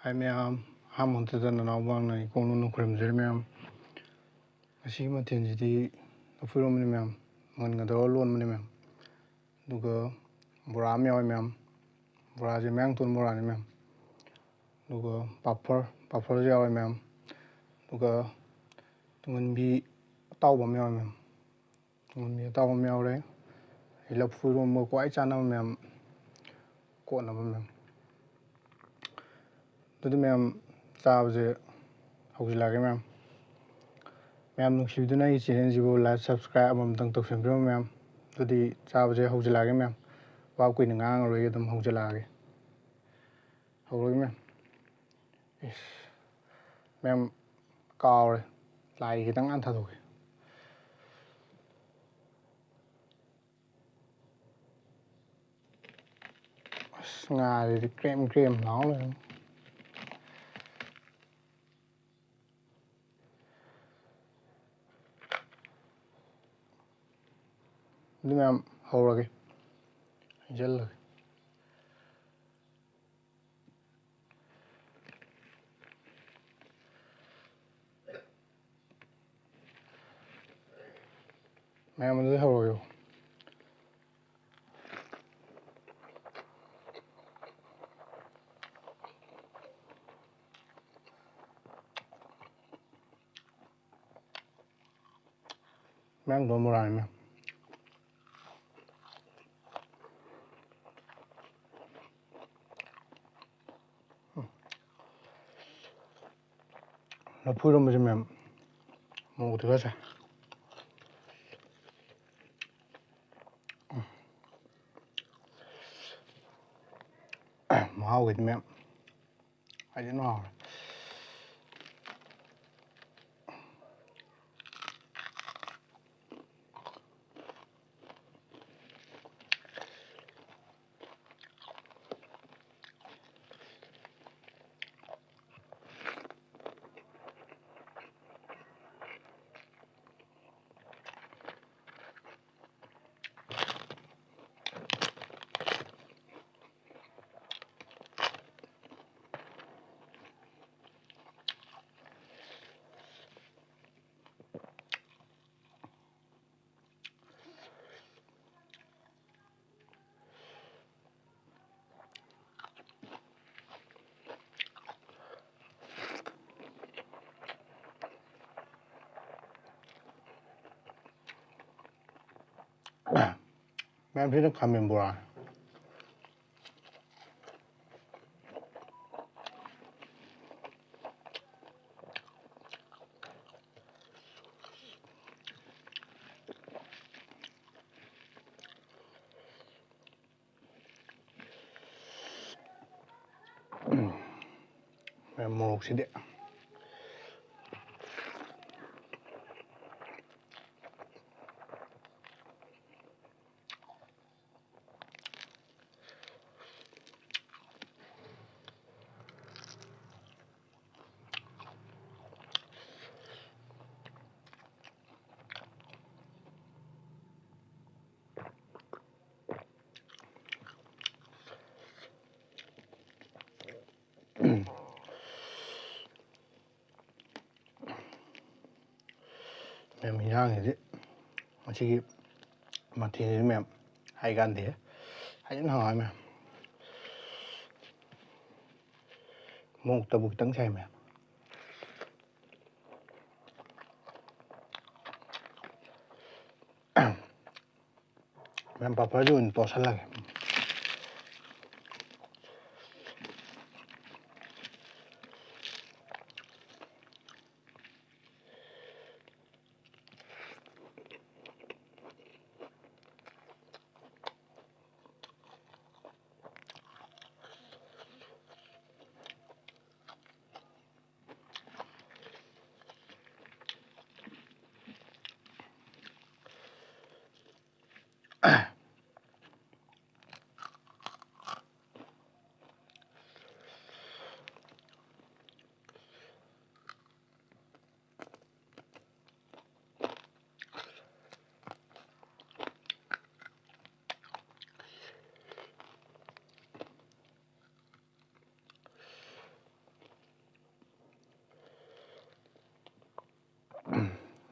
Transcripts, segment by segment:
Hai ma'am, hamontada nanawbang na ikong khurumjari ma'am. Ngasi mathensidi lafuromni ma'am, ngangadawar lonmani ma'am. Duga bora am yawi ma'am. Boraje mayangton borani ma'am. Duga papar yawi ma'am. Duga tunganbi atawba am yawi ma'am. Tunganbi atawba am yawre. Lafuromga kwai chanaba ma'am. Kotnaba ma'am. Dudi ma'am चाबजे हौजिलागे ma'am ma'am नुसिबदुना ई channel जिबो like subscribe अमतंग तौसनबिरो ma'am दुदी चाबजे हौजिलागे मैम वाव कुइन ngangaroy adum हौजिलागे हौरोगे मैम इस मैम कावरे लाई खितंग आंथादोगे ngaरे क्रेम क्रेम लाओ ma'am Ini ma'am hawrage jallage ma'am ini hawrage ma'am don't worry ma'am nó phun ra một mềm một thứ gì mau cái mềm hay đến nào ma'am thấy nó cầm mình bùa ma'am một xí điện ma'am hình gì mà chỉ mà thì ma'am hay gan thế hay đến hỏi ma'am một tờ bút tấn xem ma'am ma'am papa jun to salage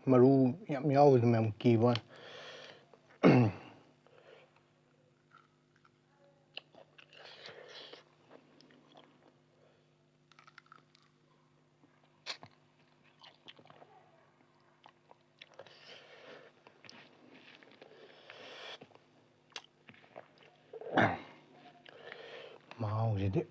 ꯃꯔꯨ ꯌꯥꯝ ꯌꯥꯎꯕꯗ ꯃꯌꯥꯝ ꯀꯤꯕ ꯋꯥꯅꯤ ꯃꯍꯥꯎꯁꯤꯗꯤ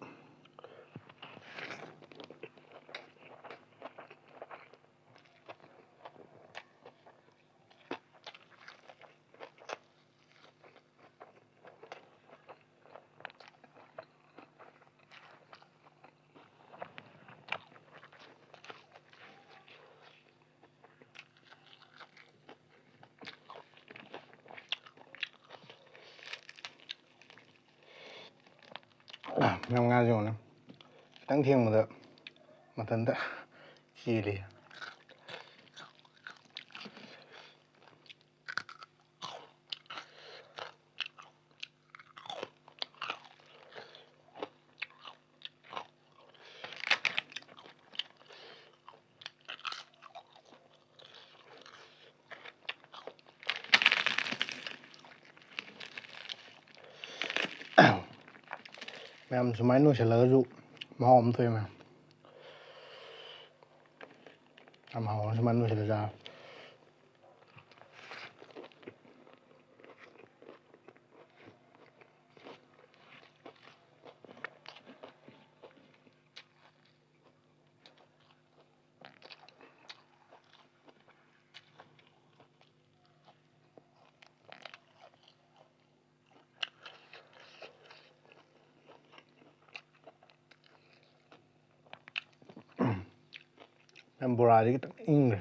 ꯃꯌꯥꯝ ꯉꯥꯁꯦ ꯌꯦꯡꯉꯨꯅꯦ ꯈꯤꯇꯪ ꯊꯦꯡꯕꯗ ꯃꯊꯟꯇ ꯆꯦꯜꯂꯤ ꯃꯌꯥꯝ ꯁꯨꯃꯥꯏꯅ ꯂꯣꯏꯁꯤꯜꯂꯒꯁꯨ ꯃꯍꯥꯎ ꯑꯃ ꯊꯣꯛꯑꯦ ꯃꯌꯥꯝ ꯌꯥꯝ ꯍꯥꯎꯅ ꯁꯨꯃꯥꯏꯅ ꯂꯣꯏꯁꯤꯜꯂ ꯆꯥꯕ ꯕꯣꯔꯥꯁꯤ ꯈꯤꯇꯪ ꯏꯪꯈ꯭ꯔꯦ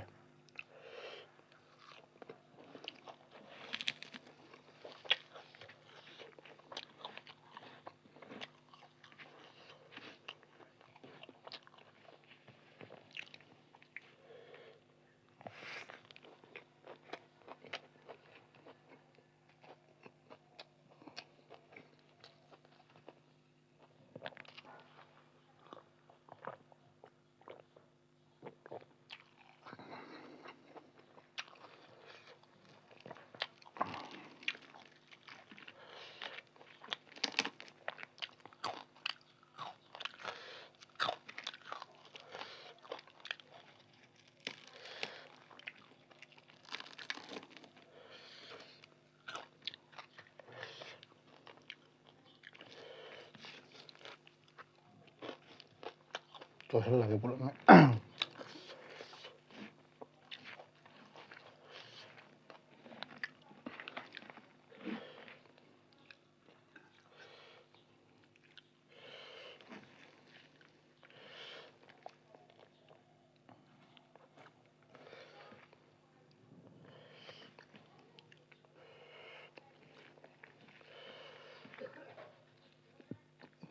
ꯇꯣꯠꯁꯤꯜꯂꯒꯦ ꯄꯨꯂꯞꯅ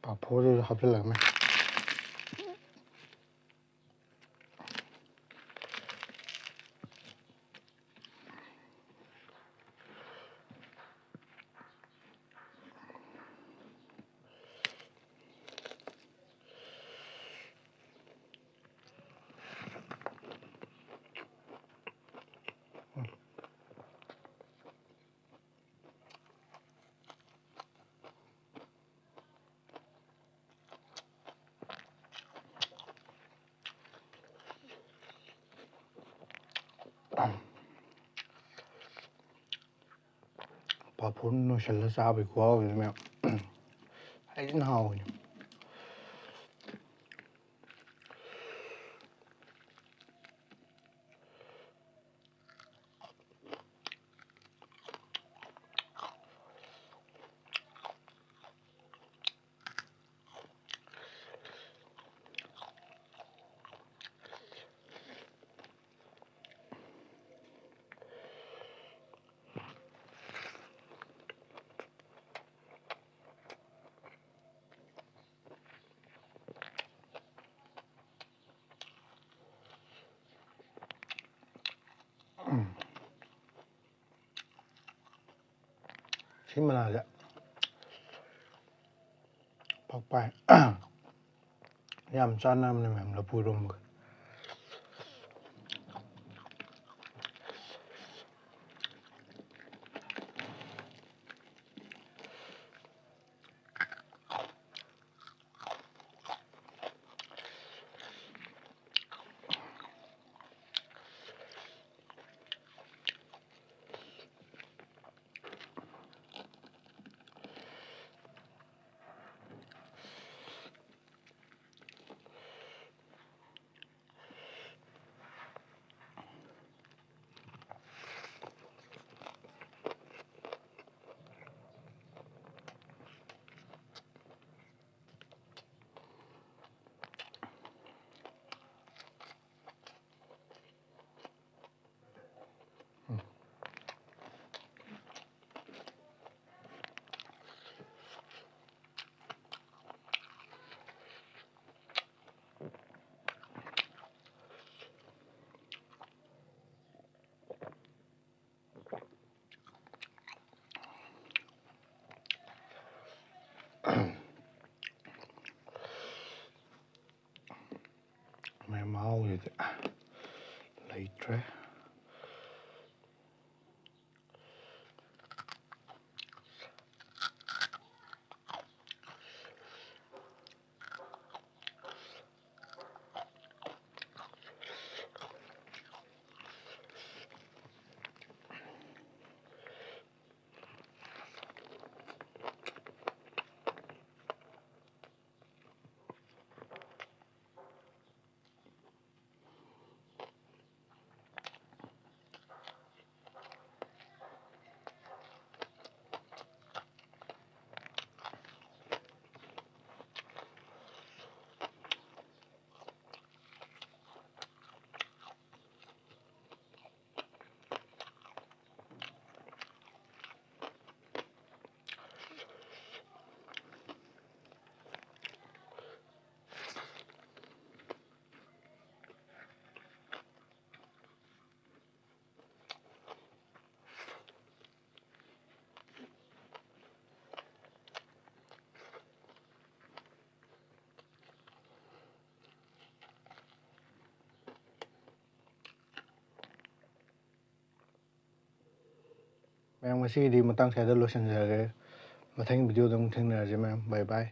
ꯄꯥꯐꯣꯔꯗꯨꯁꯨ ꯍꯥꯞꯆꯤꯜꯂꯒꯅꯤ ꯄꯥꯐꯣꯔ ꯅꯣꯏꯁꯤꯜꯂ ꯆꯥꯕꯒꯤ ꯈꯨꯍꯥꯎꯁꯤꯗꯤ ꯃꯌꯥꯝ ꯍꯩꯖꯤꯟ ꯍꯥꯎꯕꯅꯤ ꯁꯤ ꯃꯅꯥꯁꯦ ꯄꯛꯄꯥꯏ ꯌꯥꯝ ꯆꯥꯟꯅꯕꯅꯦ ꯃꯌꯥꯝ ꯂꯐꯨ ꯏꯔꯣꯝꯕꯒ ꯃꯍꯥꯎꯁꯤꯗꯤ ꯂꯩꯇ꯭ꯔꯦ. ꯃꯌꯥꯝ ꯉꯁꯤꯒꯤꯗꯤ ꯃꯇꯥꯡ ꯁ꯭ꯋꯥꯏꯗ ꯂꯣꯏꯁꯤꯟꯖꯔꯒꯦ. ꯃꯊꯪꯒꯤ ꯚꯤꯗꯤꯑꯣꯗ ꯑꯃꯨꯛ ꯊꯦꯡꯅꯔꯁꯤ ꯃꯌꯥꯝ. ꯕꯥꯏ ꯕꯥꯏ.